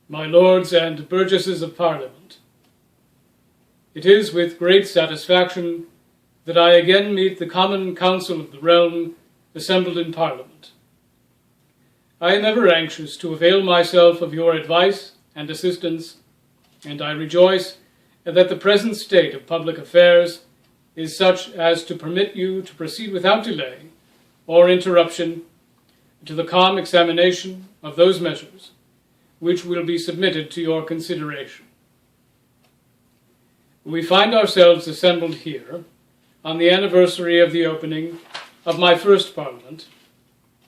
My Lords and Burgesses of Parliament, it is with great satisfaction that I again meet the Common Council of the Realm assembled in Parliament. I am ever anxious to avail myself of your advice and assistance, and I rejoice that the present state of public affairs is such as to permit you to proceed without delay or interruption to the calm examination of those measures which will be submitted to your consideration. We find ourselves assembled here on the anniversary of the opening of my first Parliament,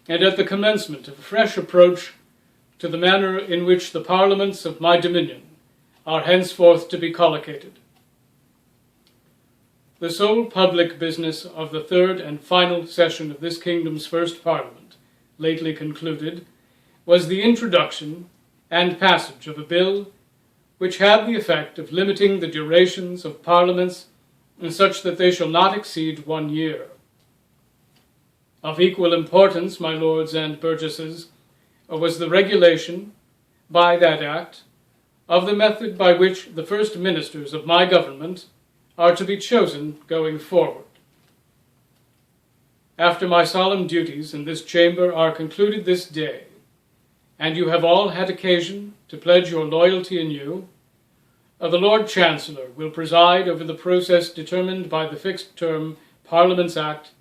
and at the commencement of a fresh approach to the manner in which the Parliaments of my dominion are henceforth to be collocated. The sole public business of the third and final session of this kingdom's first Parliament, lately concluded, was the introduction and passage of a bill which had the effect of limiting the durations of parliaments such that they shall not exceed 1 year. Of equal importance, my lords and burgesses, was the regulation, by that act, of the method by which the first ministers of my government are to be chosen going forward. After my solemn duties in this chamber are concluded this day, and you have all had occasion to pledge your loyalty anew, the Lord Chancellor will preside over the process determined by the Fixed-Term Parliaments Act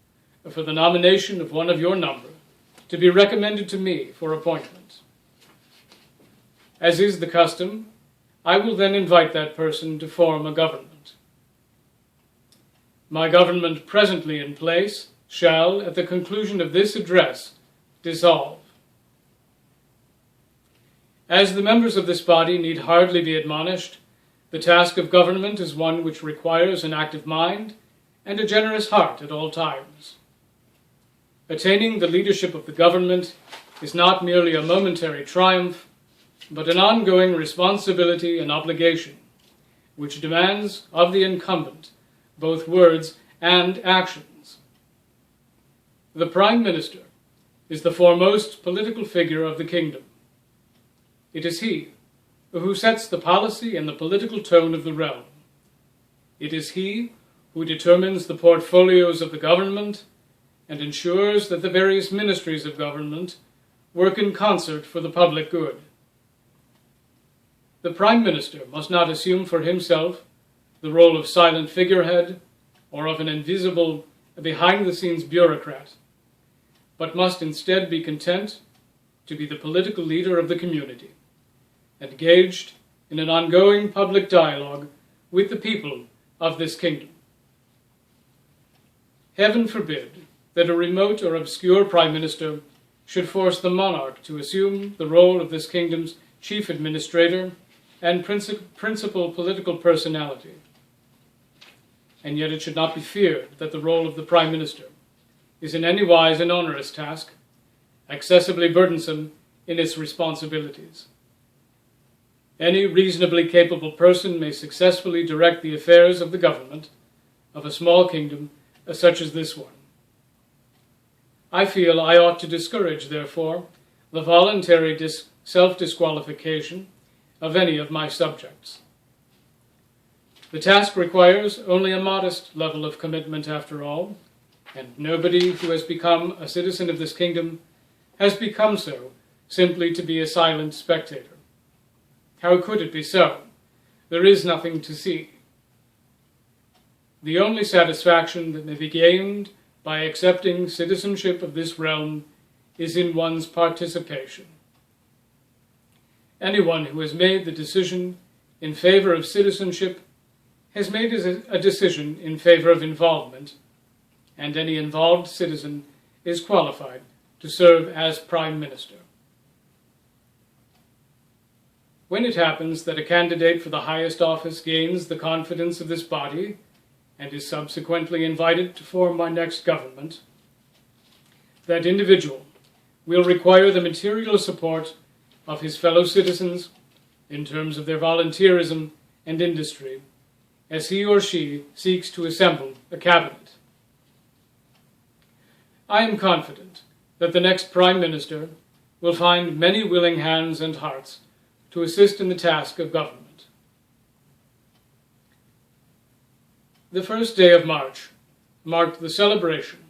for the nomination of one of your number to be recommended to me for appointment. As is the custom, I will then invite that person to form a government. My government presently in place shall, at the conclusion of this address, dissolve. As the members of this body need hardly be admonished, the task of government is one which requires an active mind and a generous heart at all times. Attaining the leadership of the government is not merely a momentary triumph, but an ongoing responsibility and obligation, which demands of the incumbent both words and actions. The Prime Minister is the foremost political figure of the kingdom. It is he who sets the policy and the political tone of the realm. It is he who determines the portfolios of the government and ensures that the various ministries of government work in concert for the public good. The Prime Minister must not assume for himself the role of silent figurehead or of an invisible, behind-the-scenes bureaucrat, but must instead be content to be the political leader of the community, engaged in an ongoing public dialogue with the people of this kingdom. Heaven forbid that a remote or obscure prime minister should force the monarch to assume the role of this kingdom's chief administrator and principal political personality. And yet it should not be feared that the role of the prime minister is in any wise an onerous task, excessively burdensome in its responsibilities. Any reasonably capable person may successfully direct the affairs of the government of a small kingdom such as this one. I feel I ought to discourage, therefore, the voluntary self-disqualification of any of my subjects. The task requires only a modest level of commitment after all, and nobody who has become a citizen of this kingdom has become so simply to be a silent spectator. How could it be so? There is nothing to see. The only satisfaction that may be gained by accepting citizenship of this realm is in one's participation. Anyone who has made the decision in favor of citizenship has made a decision in favor of involvement, and any involved citizen is qualified to serve as Prime Minister. When it happens that a candidate for the highest office gains the confidence of this body and is subsequently invited to form my next government, that individual will require the material support of his fellow citizens in terms of their volunteerism and industry, as he or she seeks to assemble a cabinet. I am confident that the next Prime Minister will find many willing hands and hearts to assist in the task of government. The first day of March marked the celebration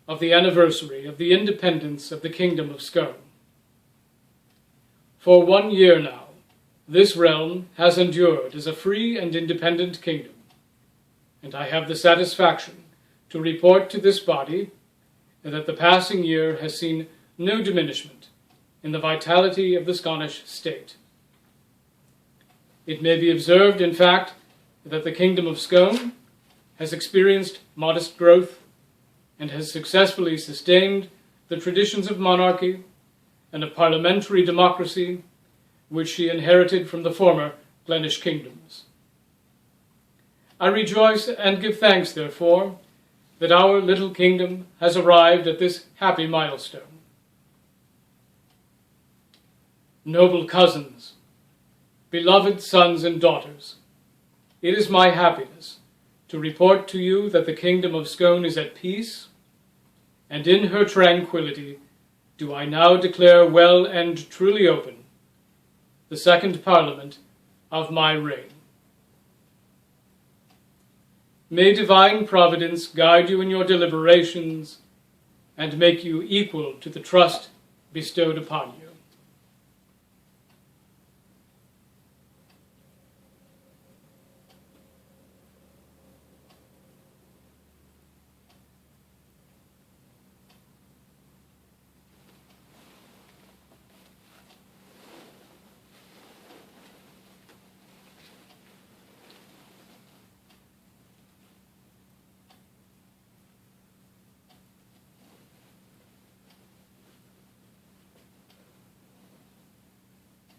of the anniversary of the independence of the Kingdom of Scone. For 1 year now, this realm has endured as a free and independent kingdom, and I have the satisfaction to report to this body that the passing year has seen no diminishment in the vitality of the Scottish state. It may be observed, in fact, that the Kingdom of Scone has experienced modest growth and has successfully sustained the traditions of monarchy and of parliamentary democracy which she inherited from the former Glennish kingdoms. I rejoice and give thanks, therefore, that our little kingdom has arrived at this happy milestone. Noble cousins, beloved sons and daughters, it is my happiness to report to you that the Kingdom of Scone is at peace, and in her tranquility do I now declare well and truly open the second Parliament of my reign. May divine providence guide you in your deliberations and make you equal to the trust bestowed upon you.